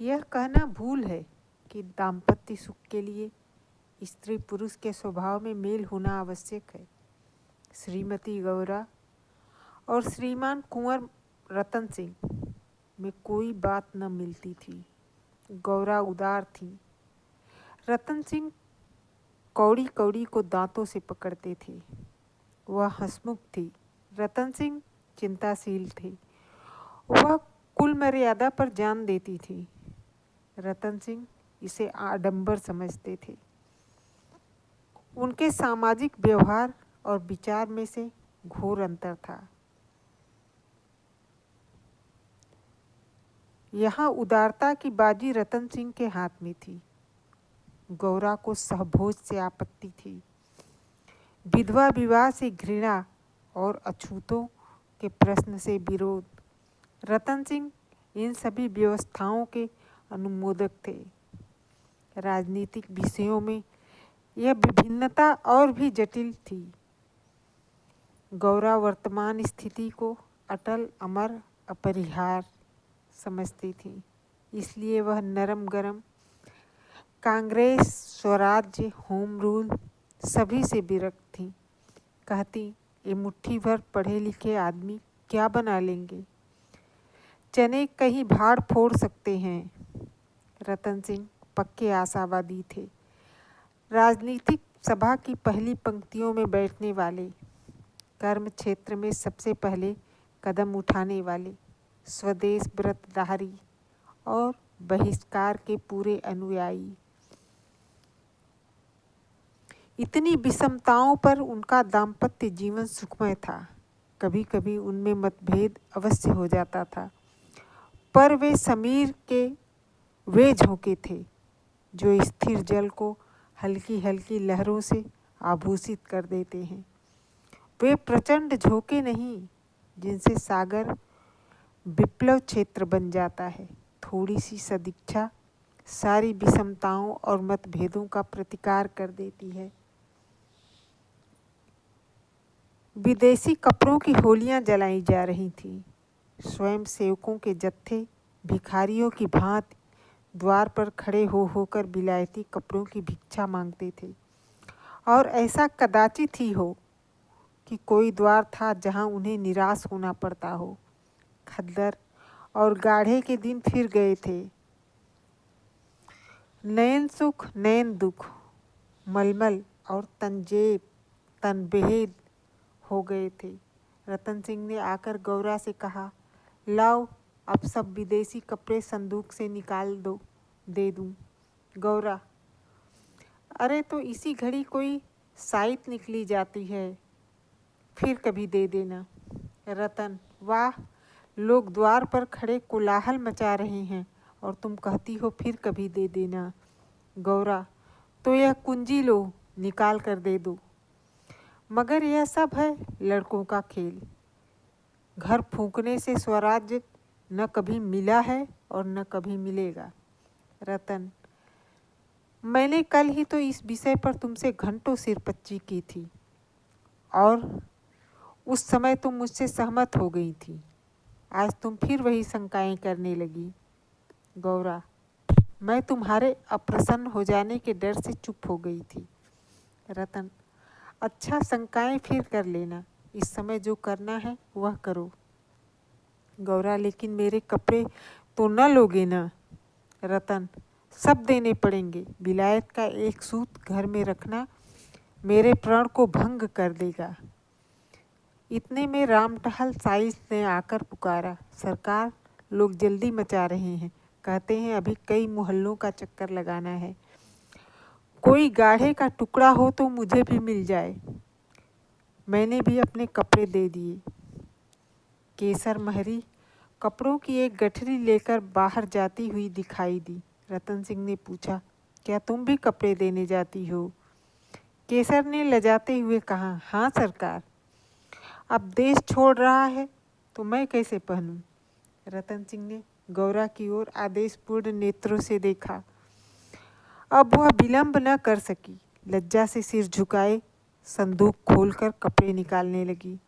यह कहना भूल है कि दाम्पत्य सुख के लिए स्त्री पुरुष के स्वभाव में मेल होना आवश्यक है। श्रीमती गौरा और श्रीमान कुंवर रतन सिंह में कोई बात न मिलती थी। गौरा उदार थी, रतन सिंह कौड़ी कौड़ी को दांतों से पकड़ते थे। वह हंसमुख थी, रतन सिंह चिंताशील थे। वह कुल मर्यादा पर जान देती थी, रतन सिंह इसे आडंबर समझते थे। उनके सामाजिक व्यवहार और विचार में से घोर अंतर था। यहाँ उदारता की बाजी रतन सिंह के हाथ में थी। गौरा को सहभोज से आपत्ति थी, विधवा विवाह से घृणा और अछूतों के प्रश्न से विरोध। रतन सिंह इन सभी व्यवस्थाओं के अनुमोदक थे। राजनीतिक विषयों में यह विभिन्नता और भी जटिल थी। गौरा वर्तमान स्थिति को अटल, अमर, अपरिहार्य समझती थी। इसलिए वह नरम गरम कांग्रेस, स्वराज्य, होम रूल सभी से विरक्त थी। कहती, ये मुट्ठी भर पढ़े लिखे आदमी क्या बना लेंगे, चने कहीं भाड़ फोड़ सकते हैं। रतन सिंह पक्के आशावादी थे। राजनीतिक सभा की पहली पंक्तियों में बैठने वाले, कर्म क्षेत्र में सबसे पहले कदम उठाने वाले, स्वदेश व्रतधारी और बहिष्कार के पूरे अनुयायी। इतनी विषमताओं पर उनका दाम्पत्य जीवन सुखमय था। कभी कभी उनमें मतभेद अवश्य हो जाता था, पर वे समीर के वे झोंके थे जो स्थिर जल को हल्की हल्की लहरों से आभूषित कर देते हैं। वे प्रचंड झोंके नहीं जिनसे सागर विप्लव क्षेत्र बन जाता है। थोड़ी सी सदिच्छा सारी विषमताओं और मतभेदों का प्रतिकार कर देती है। विदेशी कपड़ों की होलियां जलाई जा रही थीं। स्वयं सेवकों के जत्थे भिखारियों की भांति द्वार पर खड़े हो होकर विलायती कपड़ों की भिक्षा मांगते थे। और ऐसा कदाचित ही हो कि कोई द्वार था जहां उन्हें निराश होना पड़ता हो। खद्दर और गाढ़े के दिन फिर गए थे। नयन सुख नयन दुख, मलमल और तंजेब तनबेद हो गए थे। रतन सिंह ने आकर गौरा से कहा, लाओ अब सब विदेशी कपड़े संदूक से निकाल दो, दे दूं। गौरा, अरे तो इसी घड़ी कोई साइत निकली जाती है, फिर कभी दे देना। रतन, वाह, लोग द्वार पर खड़े कोलाहल मचा रहे हैं और तुम कहती हो फिर कभी दे देना। गौरा, तो यह कुंजी लो, निकाल कर दे दो। मगर यह सब है लड़कों का खेल। घर फूंकने से स्वराज्य न कभी मिला है और न कभी मिलेगा। रतन, मैंने कल ही तो इस विषय पर तुमसे घंटों सिरपच्ची की थी और उस समय तुम मुझसे सहमत हो गई थी। आज तुम फिर वही शंकाएं करने लगी। गौरा, मैं तुम्हारे अप्रसन्न हो जाने के डर से चुप हो गई थी। रतन, अच्छा, शंकाएं फिर कर लेना, इस समय जो करना है वह करो। गौरा, लेकिन मेरे कपड़े तो न लोगे ना? रतन, सब देने पड़ेंगे। विलायत का एक सूत घर में रखना मेरे प्रण को भंग कर देगा। इतने में रामटहल साइस ने आकर पुकारा, सरकार, लोग जल्दी मचा रहे हैं, कहते हैं अभी कई मोहल्लों का चक्कर लगाना है। कोई गाढ़े का टुकड़ा हो तो मुझे भी मिल जाए। मैंने भी अपने कपड़े दे दिए। केसर महरी कपड़ों की एक गठरी लेकर बाहर जाती हुई दिखाई दी। रतन सिंह ने पूछा, क्या तुम भी कपड़े देने जाती हो? केसर ने लजाते हुए कहा, हाँ सरकार, अब देश छोड़ रहा है तो मैं कैसे पहनूं? रतन सिंह ने गौरा की ओर आदेशपूर्ण नेत्रों से देखा। अब वह विलंब न कर सकी। लज्जा से सिर झुकाए संदूक खोलकर कपड़े निकालने लगी।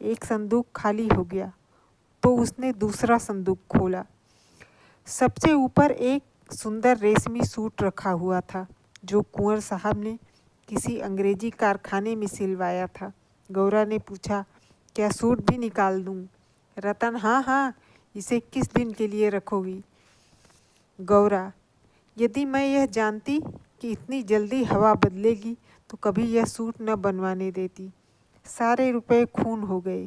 एक संदूक खाली हो गया तो उसने दूसरा संदूक खोला। सबसे ऊपर एक सुंदर रेशमी सूट रखा हुआ था जो कुंवर साहब ने किसी अंग्रेजी कारखाने में सिलवाया था। गौरा ने पूछा, क्या सूट भी निकाल दूं? रतन, हाँ हाँ, इसे किस दिन के लिए रखोगी? गौरा, यदि मैं यह जानती कि इतनी जल्दी हवा बदलेगी तो कभी यह सूट न बनवाने देती। सारे रुपए खून हो गए।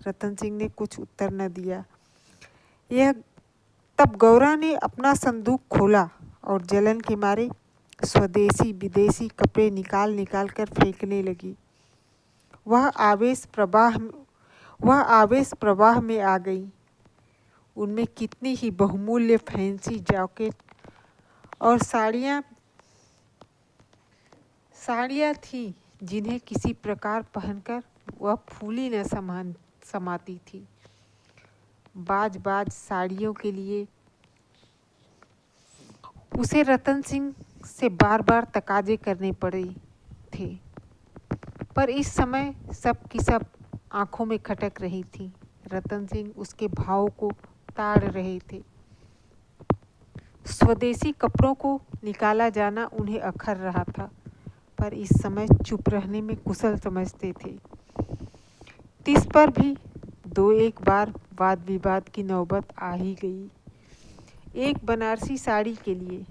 रतन सिंह ने कुछ उत्तर न दिया। यह तब गौरा ने अपना संदूक खोला और जलन के मारे स्वदेशी विदेशी कपड़े निकाल निकाल कर फेंकने लगी। वह आवेश प्रवाह में आ गई। उनमें कितनी ही बहुमूल्य फैंसी जैकेट और साड़ियाँ थीं जिन्हें किसी प्रकार पहनकर वह फूली न समाती थी। बाज बाज साड़ियों के लिए उसे रतन सिंह से बार बार तकाजे करने पड़े थे, पर इस समय सब की सब आंखों में खटक रही थी। रतन सिंह उसके भाव को ताड़ रहे थे। स्वदेशी कपड़ों को निकाला जाना उन्हें अखर रहा था, पर इस समय चुप रहने में कुशल समझते थे। तिस पर भी दो एक बार वाद विवाद की नौबत आ ही गई। एक बनारसी साड़ी के लिए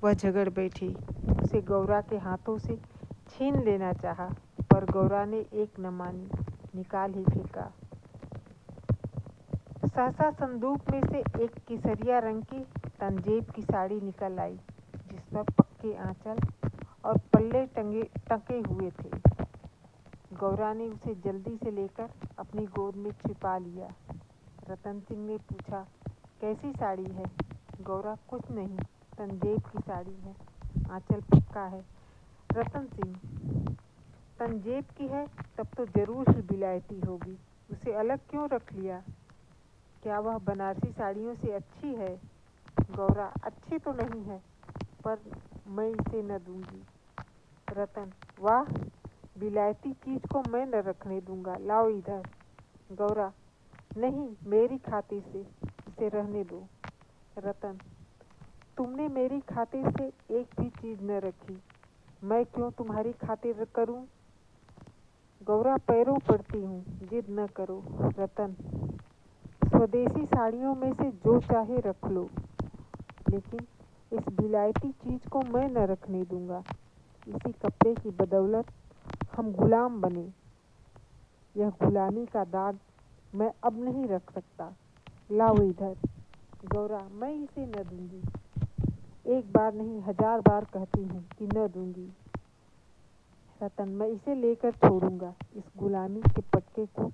वह झगड़ बैठे। उसे गौरा के हाथों से छीन लेना चाहा, पर गौरा ने एक न मानी, निकाल ही फेंका। सहसा संदूक में से एक केसरिया रंग की तंजेब की साड़ी निकल आई, जिस पर पक्के आंचल और पल्ले टंगे हुए थे। गौरा ने उसे जल्दी से लेकर अपनी गोद में छिपा लिया। रतन सिंह ने पूछा, कैसी साड़ी है? गौरा, कुछ नहीं, तंजेब की साड़ी है, आंचल पक्का है। रतन सिंह, तंजेब की है तब तो जरूर ही विलायती होगी, उसे अलग क्यों रख लिया? क्या वह बनारसी साड़ियों से अच्छी है? गौरा, अच्छी तो नहीं है, पर मैं इसे न दूंगी। रतन, वाह, विलायती चीज को मैं न रखने दूंगा, लाओ इधर। गौरा, नहीं, मेरी खातिर से इसे रहने दो। रतन, तुमने मेरी खातिर से एक भी चीज न रखी, मैं क्यों तुम्हारी खातिर करूं? गौरा, पैरों पड़ती हूँ, जिद न करो। रतन, स्वदेशी साड़ियों में से जो चाहे रख लो, लेकिन इस विलायती चीज को मैं न रखने दूंगा। इसी कपड़े की बदौलत हम गुलाम बने। यह गुलामी का दाग मैं अब नहीं रख सकता, लाओ इधर। गौरा, मैं इसे न दूंगी, एक बार नहीं 1000 बार कहती हूँ कि न दूंगी। रतन, मैं इसे लेकर छोड़ूंगा, इस गुलामी के पटके को,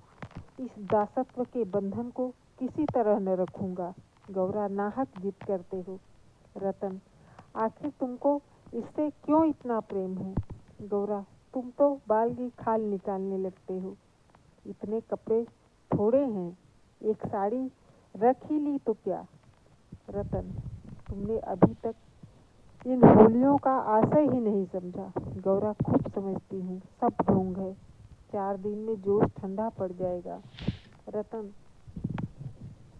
इस दासत्व के बंधन को किसी तरह न रखूंगा। गौरा, नाहक जिद करते हो। रतन, आखिर तुमको इससे क्यों इतना प्रेम है? गौरा, तुम तो बाल की खाल निकालने लगते हो। इतने कपड़े थोड़े हैं, एक साड़ी रख ही ली तो क्या? रतन, तुमने अभी तक इन होलियों का आशय ही नहीं समझा। गौरा, खूब समझती हूँ, सब ढोंग है, 4 दिन में जोश ठंडा पड़ जाएगा। रतन,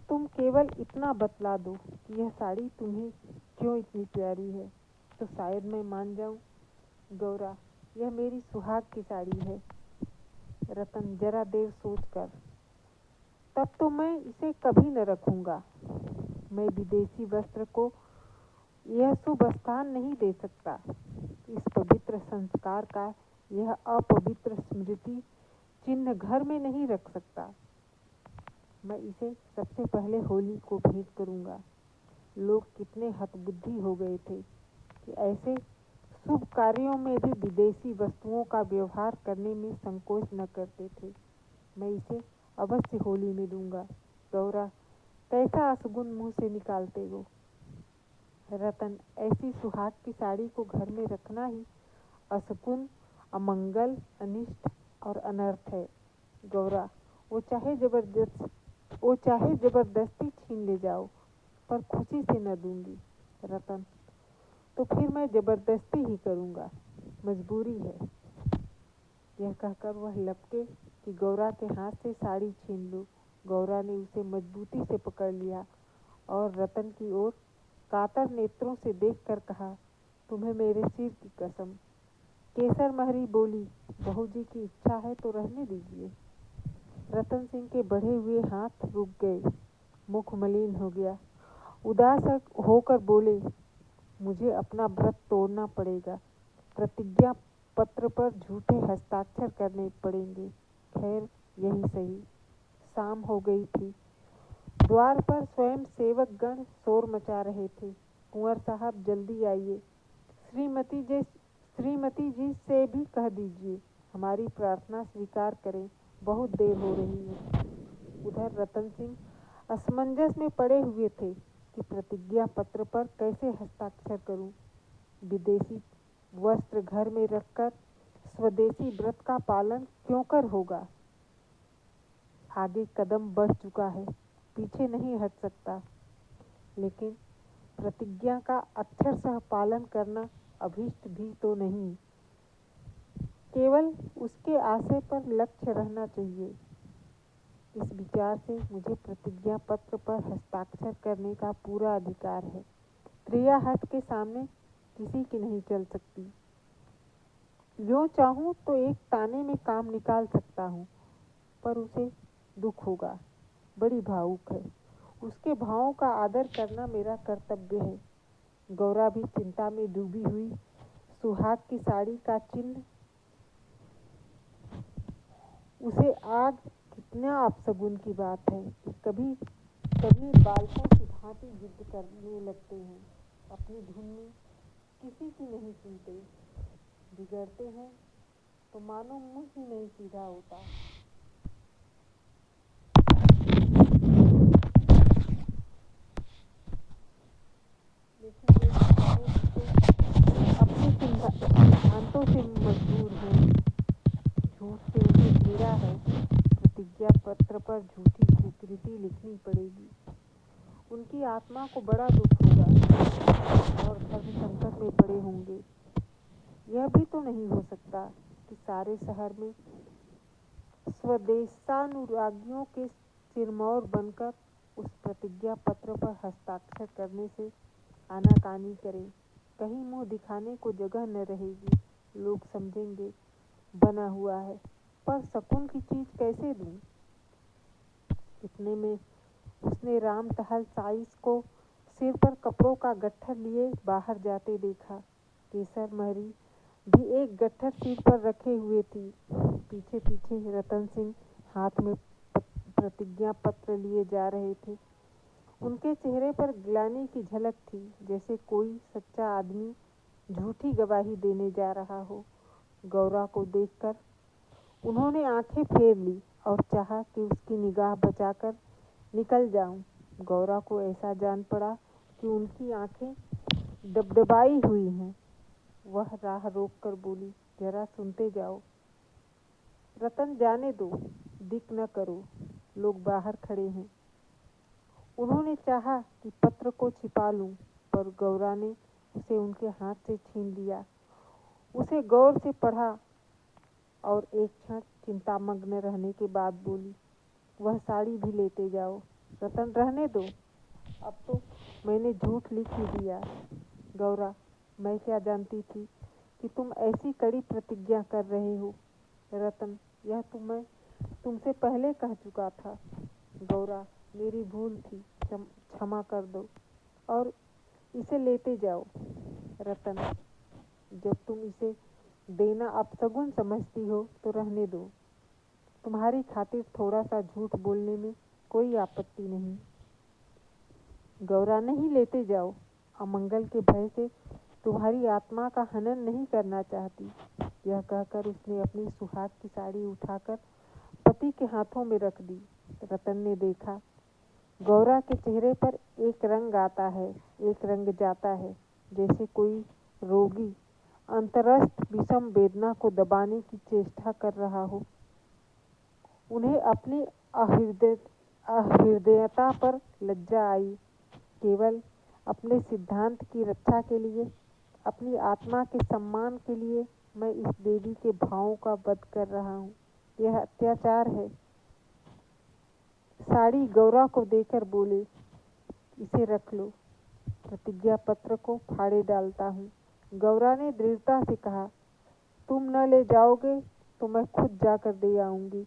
तुम केवल इतना बतला दो कि यह साड़ी तुम्हें क्यों इतनी प्यारी है, तो शायद मैं मान जाऊं। गौरा, यह मेरी सुहाग की साड़ी है। रतन, जरा देर सोच कर, तब तो मैं इसे कभी न रखूंगा। मैं विदेशी वस्त्र को यह शुभ स्थान नहीं दे सकता। इस पवित्र संस्कार का यह अपवित्र स्मृति चिन्ह घर में नहीं रख सकता। मैं इसे सबसे पहले होली को भेंट करूंगा। लोग कितने हतबुद्धि हो गए थे कि ऐसे शुभ कार्यों में भी विदेशी वस्तुओं का व्यवहार करने में संकोच न करते थे। मैं इसे अवश्य होली में दूंगा। गौरा, कैसा असगुन मुंह से निकालते हो? रतन, ऐसी सुहाग की साड़ी को घर में रखना ही असगुन, अमंगल, अनिष्ट और अनर्थ है। गौरा, वो चाहे जबरदस्ती छीन ले जाओ, पर खुशी से न दूंगी। रतन, तो फिर मैं जबरदस्ती ही करूंगा, मजबूरी है। यह कहकर वह लपके कि गौरा के हाथ से साड़ी छीन लूं। गौरा ने उसे मजबूती से पकड़ लिया और रतन की ओर कातर नेत्रों से देखकर कहा, तुम्हें मेरे सिर की कसम। केसर महरी बोली, बहू जी की इच्छा है तो रहने दीजिए। रतन सिंह के बढ़े हुए हाथ रुक गए, मुख मलिन हो गया। उदास होकर बोले, मुझे अपना व्रत तोड़ना पड़ेगा, प्रतिज्ञा पत्र पर झूठे हस्ताक्षर करने पड़ेंगे। खैर यही सही। शाम हो गई थी। द्वार पर स्वयं सेवक गण शोर मचा रहे थे। कुंवर साहब जल्दी आइए, श्रीमती जी से भी कह दीजिए हमारी प्रार्थना स्वीकार करें, बहुत देर हो रही है। उधर रतन सिंह असमंजस में पड़े हुए थे कि प्रतिज्ञा पत्र पर कैसे हस्ताक्षर करूं। विदेशी वस्त्र घर में रखकर स्वदेशी व्रत का पालन क्यों कर होगा। आगे कदम बढ़ चुका है, पीछे नहीं हट सकता। लेकिन प्रतिज्ञा का अक्षरशः पालन करना अभीष्ट भी तो नहीं, केवल उसके आशय पर लक्ष्य रहना चाहिए। इस विचार से मुझे प्रतिज्ञा पत्र पर हस्ताक्षर करने का पूरा अधिकार है। त्रिया हट के सामने किसी की नहीं चल सकती। यूँ चाहूँ तो एक ताने में काम निकाल सकता हूँ, पर उसे दुख होगा। बड़ी भावुक है, उसके भावों का आदर करना मेरा कर्तव्य है। गौरा भी चिंता में डूबी हुई, सुहाग की साड़ी का चिन्ह उसे आग कितना अपशगुन की बात है कि कभी कभी बालकों की भांति जिद करने लगते हैं, अपनी धुन में किसी की नहीं सुनते, बिगड़ते हैं तो मानो मुंह ही नहीं सीधा होता। लेकिन वे अपने सिद्धांतों से मजबूर हैं। झूठ से उन्हें पीड़ा है। प्रतिज्ञा पत्र पर झूठी स्वीकृति लिखनी पड़ेगी। उनकी आत्मा को बड़ा दुख होगा और धर्म संकट में पड़े होंगे। यह भी तो नहीं हो सकता कि सारे शहर में स्वदेशानुरागियों के सिरमौर बनकर उस प्रतिज्ञा पत्र पर हस्ताक्षर करने से आनाकानी करें। कहीं मुंह दिखाने को जगह न रहेगी, लोग समझेंगे बना हुआ है, पर शकुन की चीज कैसे दूं। इतने में उसने राम टहल साइस को सिर पर कपड़ों का गट्ठर लिए बाहर जाते देखा। केसर महरी भी एक गट्ठर सिर पर रखे हुए थी। पीछे पीछे रतन सिंह हाथ में प्रतिज्ञा पत्र लिए जा रहे थे। उनके चेहरे पर ग्लानि की झलक थी, जैसे कोई सच्चा आदमी झूठी गवाही देने जा रहा हो। गौरा को देखकर उन्होंने आंखें फेर ली और चाहा कि उसकी निगाह बचाकर निकल जाऊं। गौरा को ऐसा जान पड़ा कि उनकी आंखें डबडबाई हुई हैं। वह राह रोककर बोली, जरा सुनते जाओ। रतन, जाने दो, दिक न करो, लोग बाहर खड़े हैं। उन्होंने चाहा कि पत्र को छिपा लूं, पर गौरा ने उसे उनके हाथ से छीन लिया। उसे गौर से पढ़ा और एक क्षण चिंतामग्न रहने के बाद बोली, वह साड़ी भी लेते जाओ। रतन, रहने दो, अब तो मैंने झूठ लिख ही दिया। गौरा, मैं क्या जानती थी कि तुम ऐसी कड़ी प्रतिज्ञा कर रहे हो। रतन, यह तो मैं तुमसे पहले कह चुका था। गौरा, मेरी भूल थी, क्षमा कर दो और इसे लेते जाओ। रतन, जब तुम इसे देना अपशगुन समझती हो तो रहने दो। तुम्हारी खातिर थोड़ा सा झूठ बोलने में कोई आपत्ति नहीं। गौरा, नहीं, लेते जाओ, अमंगल के भय से तुम्हारी आत्मा का हनन नहीं करना चाहती। यह कहकर उसने अपनी सुहाग की साड़ी उठाकर पति के हाथों में रख दी। रतन ने देखा, गौरा के चेहरे पर एक रंग आता है, एक रंग जाता है, जैसे कोई रोगी अंतरस्थ विषम वेदना को दबाने की चेष्टा कर रहा हो। उन्हें अपनी अहृदयता पर लज्जा आई। केवल अपने सिद्धांत की रक्षा के लिए, अपनी आत्मा के सम्मान के लिए मैं इस देवी के भावों का वध कर रहा हूँ। यह अत्याचार है। साड़ी गौरा को देकर बोले, इसे रख लो, प्रतिज्ञा पत्र को फाड़े डालता हूँ। गौरा ने दृढ़ता से कहा, तुम न ले जाओगे तो मैं खुद जाकर दे आऊँगी।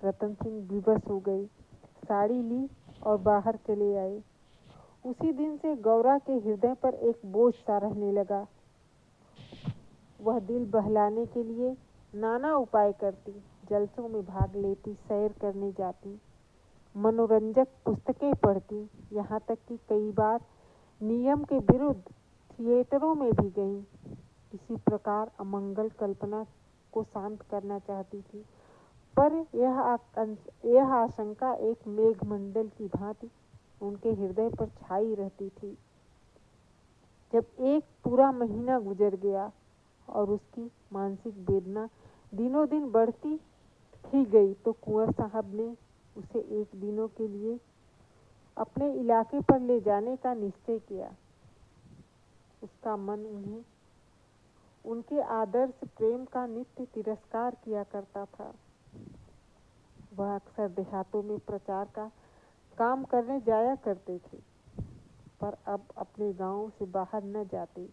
रतन सिंह विवश हो गए, साड़ी ली और बाहर चले आए। उसी दिन से गौरा के हृदय पर एक बोझ सा रहने लगा। वह दिल बहलाने के लिए नाना उपाय करती, जलसों में भाग लेती, सैर करने जाती, मनोरंजक पुस्तकें पढ़ती, यहाँ तक कि कई बार नियम के विरुद्ध थिएटरों में भी गईं। इसी प्रकार अमंगल कल्पना को शांत करना चाहती थी, पर यह आशंका एक मेघमंडल की भांति उनके हृदय पर छाई रहती थी। जब एक पूरा महीना गुजर गया और उसकी मानसिक वेदना दिनों दिन बढ़ती ही गई, तो कुंवर साहब ने उसे एक दिनों के लिए अपने इलाके पर ले जाने का निश्चय किया। उसका मन उनके आदर्श प्रेम का नित्य तिरस्कार किया करता था। वह अक्सर देहातों में प्रचार का काम करने जाया करते थे, पर अब अपने गांव से बाहर न जाते,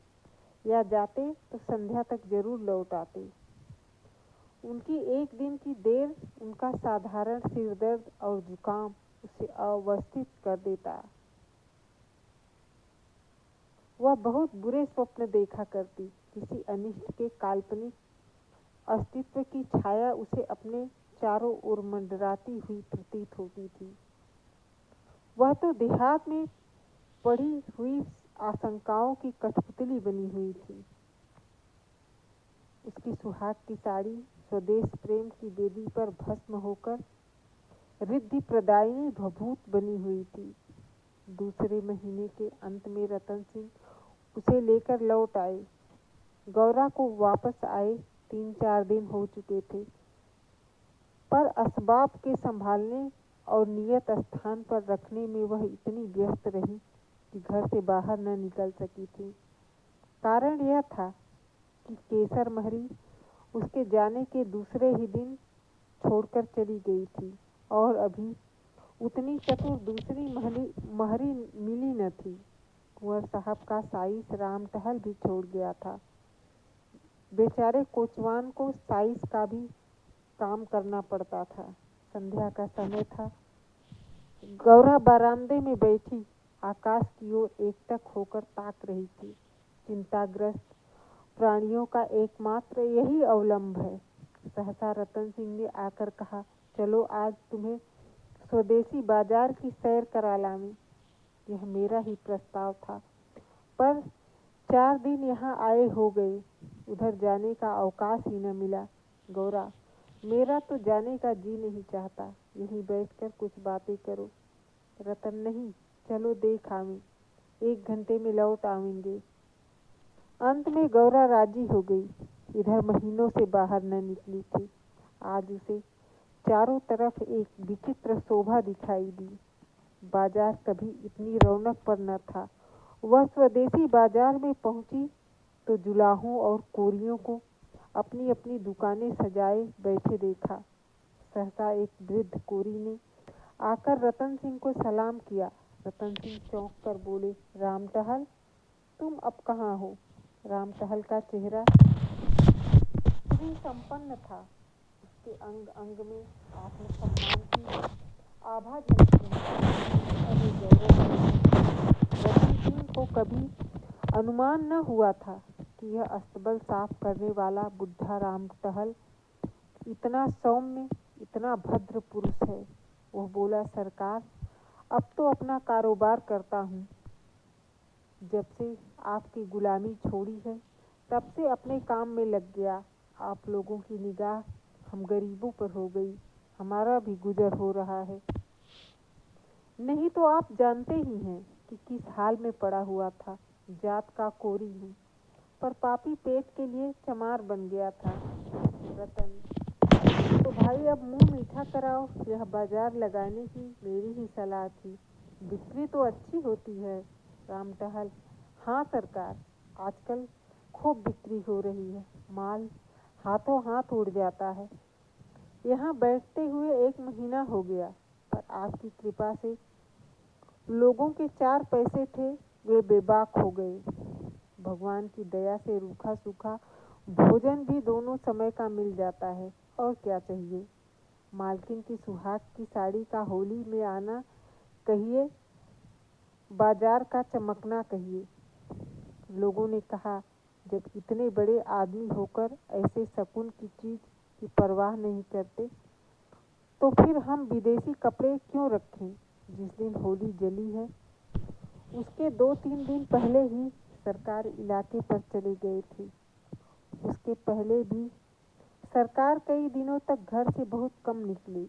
या जाते तो संध्या तक जरूर लौट आते। उनकी एक दिन की देर उनका साधारण सिरदर्द और जुकाम उसे अवस्थित कर देता। वह बहुत बुरे स्वप्न देखा करती, किसी अनिष्ट के काल्पनिक अस्तित्व की छाया उसे अपने चारों ओर मंडराती हुई प्रतीत होती थी। वह तो देहात में पड़ी हुई आशंकाओं की कठपुतली बनी हुई थी। उसकी सुहाग की साड़ी स्वदेश प्रेम की वेदी पर भस्म होकर रिद्धि प्रदायिनी भभूत बनी हुई थी। दूसरे महीने के अंत में रतन सिंह उसे लेकर लौट आए। गौरा को वापस आए 3-4 दिन हो चुके थे, पर असबाब के संभालने और नियत स्थान पर रखने में वह इतनी व्यस्त रही कि घर से बाहर न निकल सकी थी। कारण यह था कि केसर महरी उसके जाने के दूसरे ही दिन छोड़कर चली गई थी, और अभी उतनी चतुर दूसरी महरी मिली न थी। कुंवर साहब का साइस राम टहल भी छोड़ गया था। बेचारे कोचवान को साइस का भी काम करना पड़ता था। संध्या का समय था। गौरा बरामदे में बैठी आकाश की ओर एकटक होकर ताक रही थी। चिंताग्रस्त प्राणियों का एकमात्र यही अवलंब है। सहसा रतन सिंह ने आकर कहा, चलो आज तुम्हें स्वदेशी बाजार की सैर करा लाऊं। यह मेरा ही प्रस्ताव था, पर 4 दिन यहाँ आए हो गए, उधर जाने का अवकाश ही न मिला। गौरा, मेरा तो जाने का जी नहीं चाहता, यहीं बैठकर कुछ बातें करो। रतन, नहीं, चलो देख आवें, 1 घंटे में लौट आवेंगे। अंत में गौरा राजी हो गई। इधर महीनों से बाहर न निकली थी। आज उसे चारों तरफ एक विचित्र शोभा दिखाई दी। बाजार कभी इतनी रौनक पर न था। वह स्वदेशी बाजार में पहुंची तो जुलाहों और कोरियों को अपनी अपनी दुकानें सजाए बैठे देखा। सहसा एक वृद्ध कोरी ने आकर रतन सिंह को सलाम किया। रतन सिंह चौंक कर बोले, राम टहल, तुम अब कहाँ हो? राम टहल का चेहरा स्त्री संपन्न था। उसके अंग अंग में आत्मसम्मान की आभा झलक रही थी। रतन सिंह को कभी अनुमान न हुआ था कि यह अस्तबल साफ करने वाला बुढ़ा राम टहल इतना सौम्य, इतना भद्र पुरुष है। वह बोला, सरकार, अब तो अपना कारोबार करता हूँ। जब से आपकी गुलामी छोड़ी है, तब से अपने काम में लग गया। आप लोगों की निगाह हम गरीबों पर हो गई, हमारा भी गुजर हो रहा है। नहीं तो आप जानते ही हैं कि किस हाल में पड़ा हुआ था। जात का कोरी हूँ, पर पापी पेट के लिए चमार बन गया था। रतन, तो भाई अब मुंह मीठा कराओ। यह बाजार लगाने की मेरी ही सलाह थी। बिक्री तो अच्छी होती है। राम टहल, हाँ सरकार, आजकल खूब बिक्री हो रही है। माल हाथों हाथ उड़ जाता है। यहाँ बैठते हुए 1 महीना हो गया, पर आपकी कृपा से लोगों के 4 पैसे थे, वे बेबाक हो गए। भगवान की दया से रूखा सूखा भोजन भी दोनों समय का मिल जाता है, और क्या चाहिए। मालकिन की सुहाग की साड़ी का होली में आना कहिए, बाजार का चमकना कहिए। लोगों ने कहा, जब इतने बड़े आदमी होकर ऐसे शकुन की चीज की परवाह नहीं करते, तो फिर हम विदेशी कपड़े क्यों रखें। जिस दिन होली जली है, उसके 2-3 दिन पहले ही सरकार इलाके पर चले गए थे। उसके पहले भी सरकार कई दिनों तक घर से बहुत कम निकली।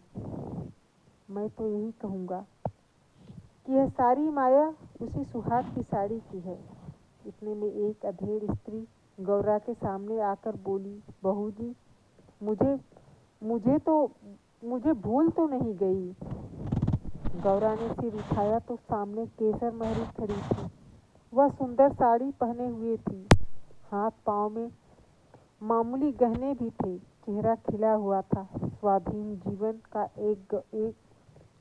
मैं तो यही कहूँगा कि यह सारी माया उसी सुहाग की साड़ी की है। इतने में एक अधेड़ स्त्री गौरा के सामने आकर बोली, बहू जी, मुझे मुझे तो मुझे भूल तो नहीं गई। गौरा ने सिर उठाया तो सामने केसर महरी खड़ी थी। वह सुंदर साड़ी पहने हुए थी, हाथ पांव में मामूली गहने भी थे, चेहरा खिला हुआ था। स्वाधीन जीवन का एक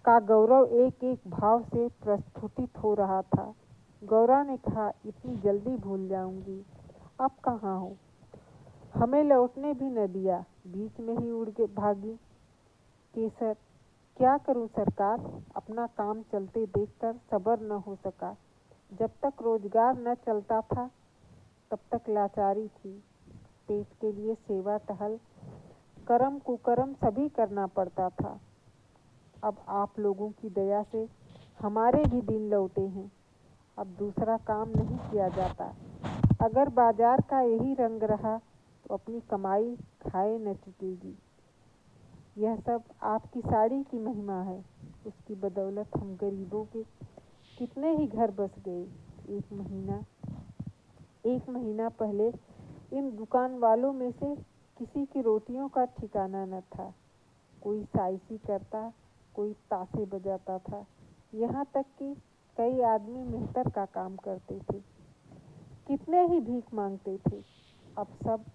का गौरव एक एक भाव से प्रस्फुटित हो रहा था। गौरा ने कहा, इतनी जल्दी भूल जाऊंगी, अब कहाँ हो। हमें लौटने भी न दिया, बीच में ही उड़ के भागी। केसर, क्या करूं सरकार, अपना काम चलते देखकर सब्र न हो सका। जब तक रोजगार न चलता था, तब तक लाचारी थी। पेट के लिए सेवा टहल, कर्म कुकर्म सभी करना पड़ता था। अब आप लोगों की दया से हमारे भी दिन लौटे हैं। अब दूसरा काम नहीं किया जाता। अगर बाजार का यही रंग रहा तो अपनी कमाई खाए न चुकेगी। यह सब आपकी साड़ी की महिमा है। उसकी बदौलत हम गरीबों के कितने ही घर बस गए। एक महीना पहले इन दुकान वालों में से किसी की रोटियों का ठिकाना न था। कोई साइसी करता, कोई ताशे बजाता था, यहाँ तक कि कई आदमी मेहतर का काम करते थे। कितने ही भीख मांगते थे। अब सब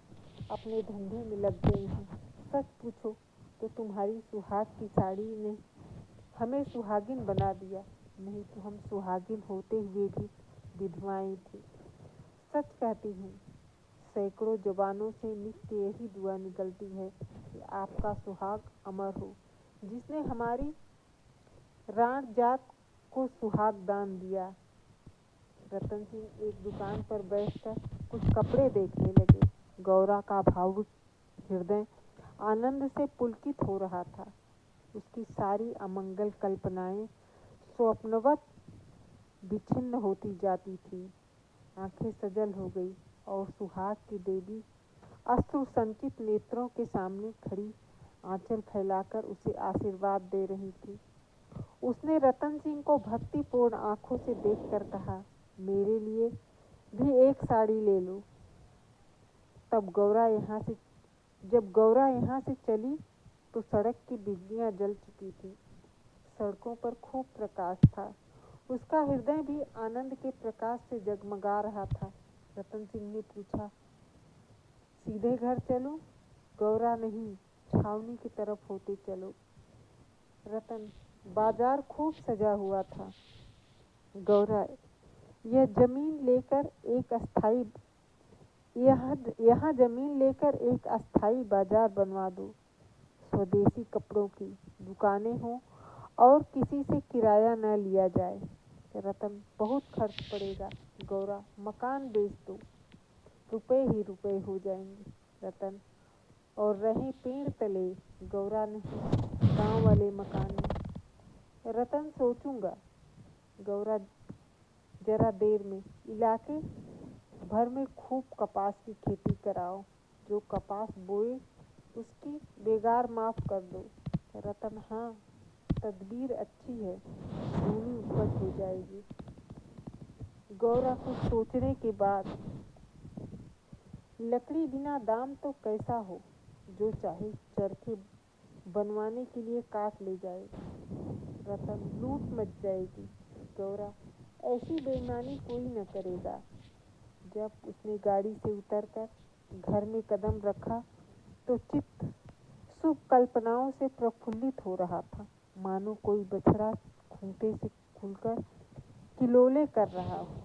अपने धंधे में लग गए हैं। सच पूछो तो तुम्हारी सुहाग की साड़ी ने हमें सुहागिन बना दिया, नहीं तो हम सुहागिन होते हुए भी विधवाएं थी। सच कहती हूँ, सैकड़ों जवानों से नित्य यही दुआ निकलती है कि आपका सुहाग अमर हो। जिसने हमारी राण जात को सुहाग दान दिया। रतन सिंह एक दुकान पर बैठकर कुछ कपड़े देखने लगे। गौरा का भावुक हृदय आनंद से पुलकित हो रहा था। उसकी सारी अमंगल कल्पनाएं स्वप्नवत विच्छिन्न होती जाती थी। आंखें सजल हो गई और सुहाग की देवी अश्रु संचित नेत्रों के सामने खड़ी आंचल फैलाकर उसे आशीर्वाद दे रही थी। उसने रतन सिंह को भक्तिपूर्ण आंखों से देखकर कहा, मेरे लिए भी एक साड़ी ले लो। जब गौरा यहाँ से चली तो सड़क की बिजलियां जल चुकी थी। सड़कों पर खूब प्रकाश था। उसका हृदय भी आनंद के प्रकाश से जगमगा रहा था। रतन सिंह ने पूछा, सीधे घर चलूं? गौरा, नहीं, छावनी की तरफ होते चलो। रतन, बाजार खूब सजा हुआ था। गौरा, यह जमीन लेकर यहाँ जमीन लेकर एक अस्थाई बाजार बनवा दो। स्वदेशी कपड़ों की दुकानें हों और किसी से किराया न लिया जाए। रतन, बहुत खर्च पड़ेगा। गौरा, मकान बेच दो, रुपए ही रुपए हो जाएंगे। रतन, और रहे पेड़ तले? गौरा, नहीं, गांव वाले मकान में। रतन, सोचूंगा। गौरा, जरा देर में इलाके भर में खूब कपास की खेती कराओ। जो कपास बोए उसकी बेगार माफ कर दो। रतन, हाँ, तदबीर अच्छी है, दूनी उपज हो जाएगी। गौरा कुछ सोचने के बाद, लकड़ी बिना दाम तो कैसा हो, जो चाहे चरखे बनवाने के लिए काट ले जाए। रतन, लूट मच जाएगी। गौरा, ऐसी बेईमानी कोई न करेगा। जब उसने गाड़ी से उतरकर घर में कदम रखा तो चित्त शुभ कल्पनाओं से प्रफुल्लित हो रहा था। मानो कोई बछड़ा खूंटे से खुलकर किलोले कर रहा हूँ।